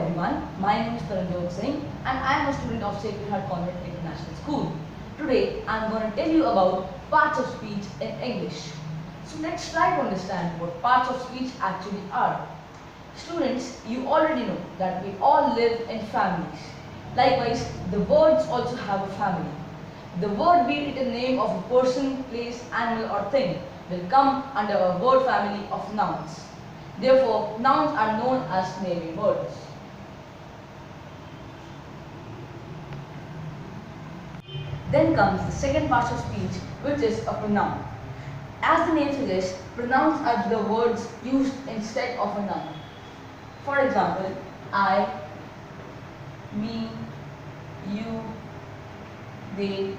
everyone, my name is Taranjot and I am a student of Sacred Heart Convent International School. Today I am going to tell you about parts of speech in English. So let's try to understand what parts of speech actually are. Students, you already know that we all live in families. Likewise, the words also have a family. The word, be it a name of a person, place, animal or thing, will come under a word family of nouns. Therefore, nouns are known as naming words. Then comes the second part of speech, which is a pronoun. As the name suggests, pronouns are the words used instead of a noun. For example, I, me, you, they,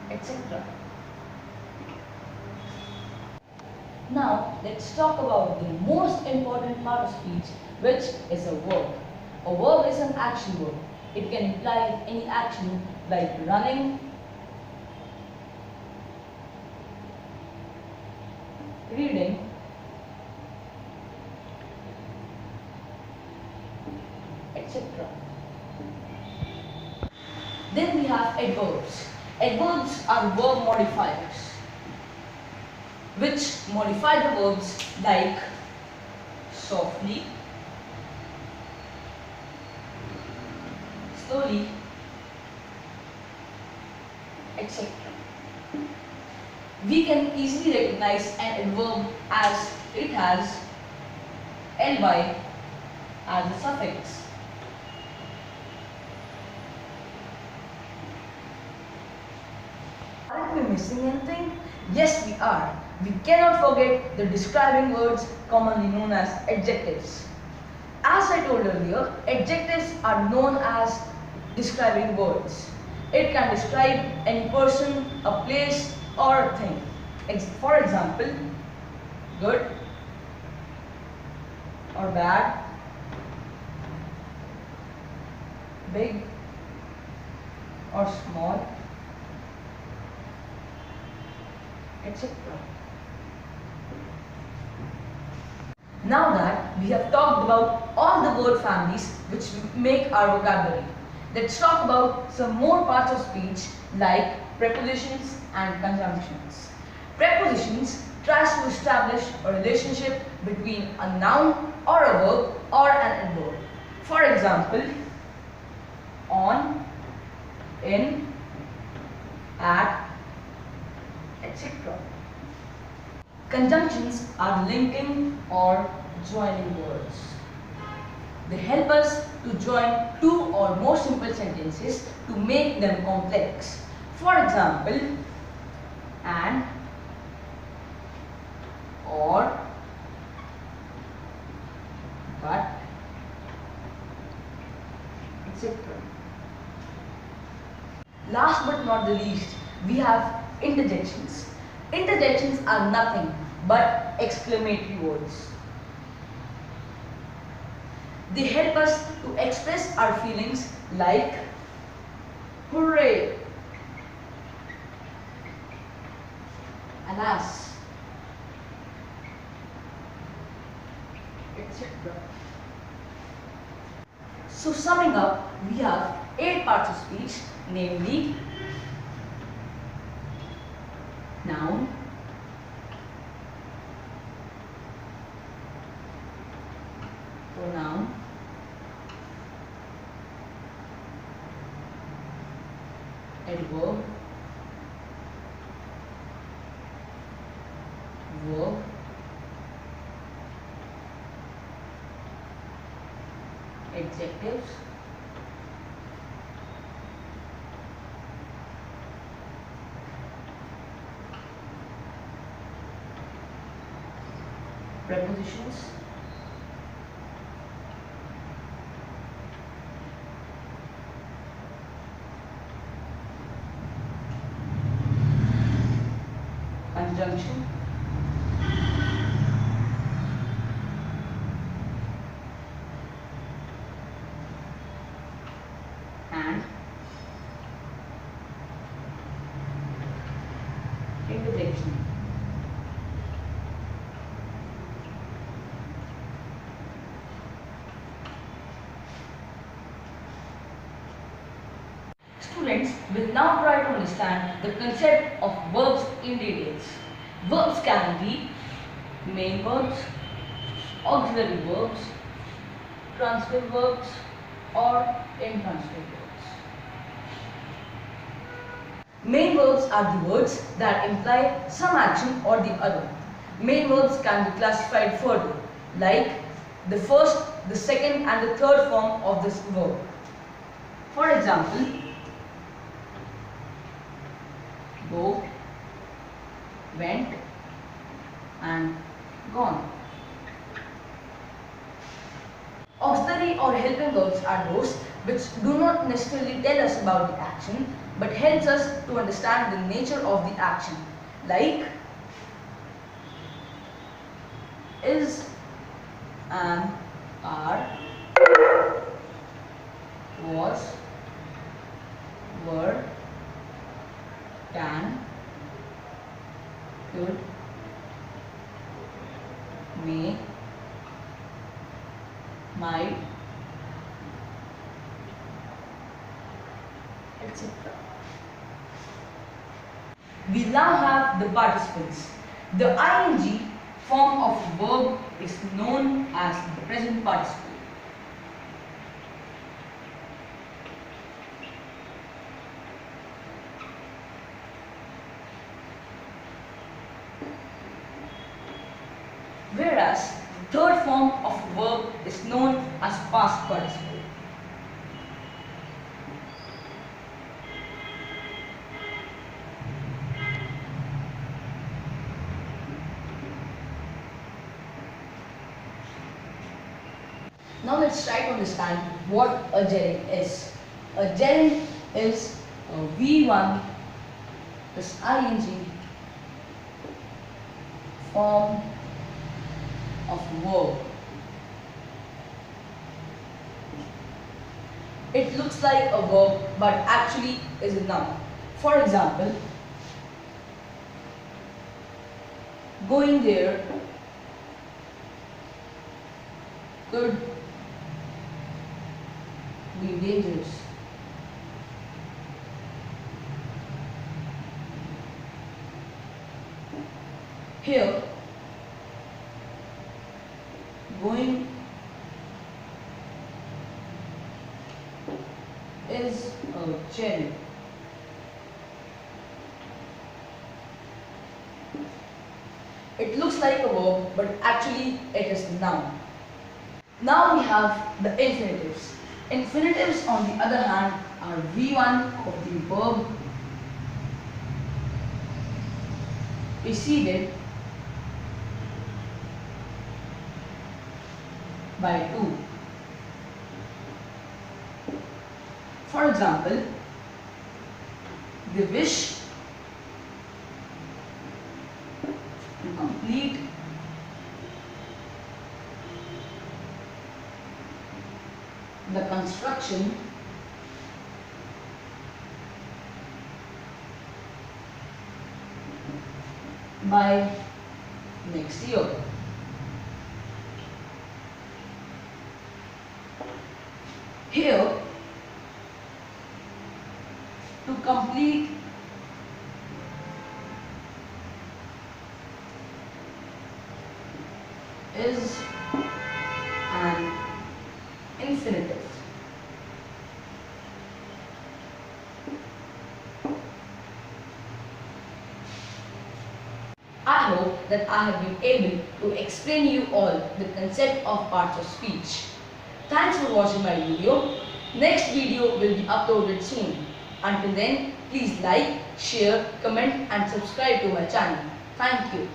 etc. Now, let's talk about the most important part of speech, which is a verb. A verb is an action verb. It can imply any action like running, reading, etc. Then we have adverbs. Adverbs are verb modifiers, which modify the verbs like softly, slowly, etc. We can easily recognize an adverb as it has ly as a suffix. Aren't we missing anything? Yes, we are. We cannot forget the describing words commonly known as adjectives. As I told earlier, adjectives are known as describing words. It can describe any person, a place, or a thing. For example, good or bad, big or small, etc. Now that we have talked about all the word families which make our vocabulary, let's talk about some more parts of speech like prepositions and conjunctions. Prepositions tries to establish a relationship between a noun or a verb or an adverb. For example, on, in, at, etc. Conjunctions are linking or joining words. They help us to join two or more simple sentences to make them complex. For example, and, or, but, etc. Last but not the least, we have interjections. Interjections are nothing but exclamatory words. They help us to express our feelings like hooray, alas, etc. So summing up, we have 8 parts of speech, namely noun, pronoun, adverb, verb, adjectives, prepositions, conjunction, and interjection. Students will now try to understand the concept of verbs in details. Verbs can be main verbs, auxiliary verbs, transitive verbs or intransitive verbs. Main verbs are the words that imply some action or the other. Main verbs can be classified further, like the first, the second and the third form of this verb. For example, go, went and gone. Auxiliary or helping verbs are those which do not necessarily tell us about the action but helps us to understand the nature of the action, like is, am, are, was, were, can, could, may, might, etc. We now have the participants. The ing form of verb is known as the present participle. Whereas the third form of verb is known as past participle. Now let's try to understand what a gerund is. A gerund is a V1 plus ing form of verb. It looks like a verb but actually is a noun. For example, going there could be dangerous. Here, going is a gerund. It looks like a verb, but actually it is a noun. Now we have the infinitives. Infinitives, on the other hand, are V1 of the verb preceded by 2. For example, the wish to complete the construction by next year. Here, to complete is an infinitive. I hope that I have been able to explain you all the concept of parts of speech. Thanks for watching my video. Next video will be uploaded soon. Until then, please like, share, comment and subscribe to my channel. Thank you.